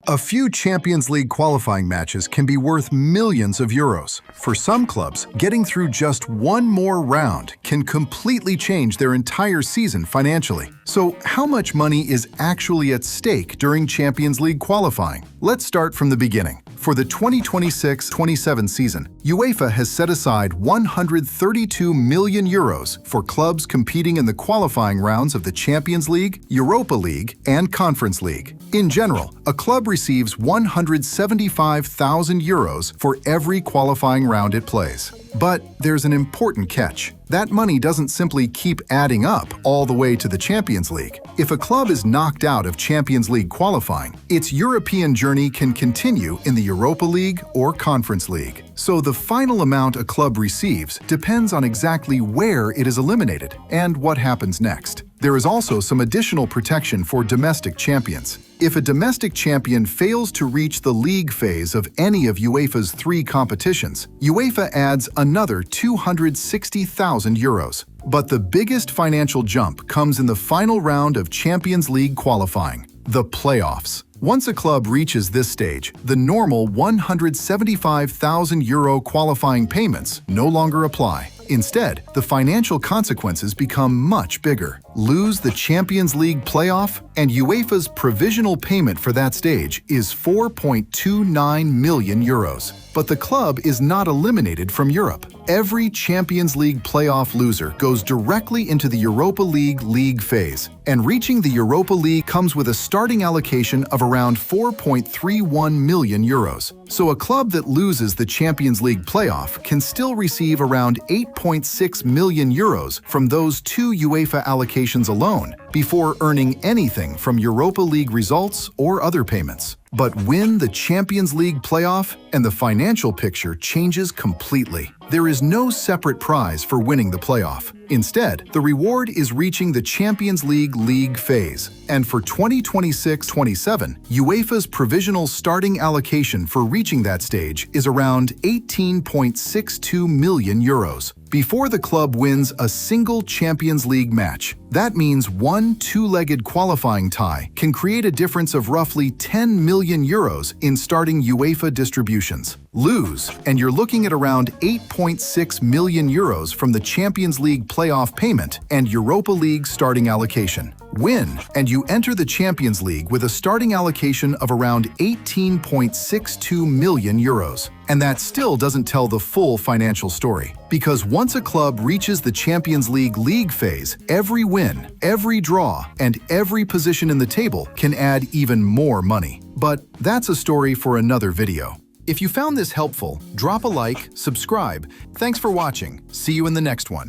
A few Champions League qualifying matches can be worth millions of euros. For some clubs, getting through just one more round can completely change their entire season financially. So, how much money is actually at stake during Champions League qualifying? Let's start from the beginning. For the 2026-27 season, UEFA has set aside 132 million euros for clubs competing in the qualifying rounds of the Champions League, Europa League, and Conference League. In general, a club receives 175,000 euros for every qualifying round it plays. But there's an important catch. That money doesn't simply keep adding up all the way to the Champions League. If a club is knocked out of Champions League qualifying, its European journey can continue in the Europa League or Conference League. So the final amount a club receives depends on exactly where it is eliminated and what happens next. There is also some additional protection for domestic champions. If a domestic champion fails to reach the league phase of any of UEFA's 3 competitions, UEFA adds another 260,000 euros. But the biggest financial jump comes in the final round of Champions League qualifying, the playoffs. Once a club reaches this stage, the normal 175,000 euro qualifying payments no longer apply. Instead, the financial consequences become much bigger. Lose the Champions League playoff, and UEFA's provisional payment for that stage is 4.29 million euros. But the club is not eliminated from Europe. Every Champions League playoff loser goes directly into the Europa League league phase, and reaching the Europa League comes with a starting allocation of around 4.31 million euros. So a club that loses the Champions League playoff can still receive around 8.6 million euros from those 2 UEFA allocations alone, before earning anything from Europa League results or other payments. But win the Champions League playoff, and the financial picture changes completely. There is no separate prize for winning the playoff. Instead, the reward is reaching the Champions League league phase. And for 2026-27, UEFA's provisional starting allocation for reaching that stage is around 18.62 million euros. Before the club wins a single Champions League match, that means one 2-legged qualifying tie can create a difference of roughly 10 million euros in starting UEFA distributions. Lose, and you're looking at around 8.6 million euros from the Champions League playoff payment and Europa League starting allocation. Win, and you enter the Champions League with a starting allocation of around 18.62 million euros. And that still doesn't tell the full financial story. Because once a club reaches the Champions League league phase, every win, every draw, and every position in the table can add even more money. But that's a story for another video. If you found this helpful, drop a like, subscribe. Thanks for watching. See you in the next one.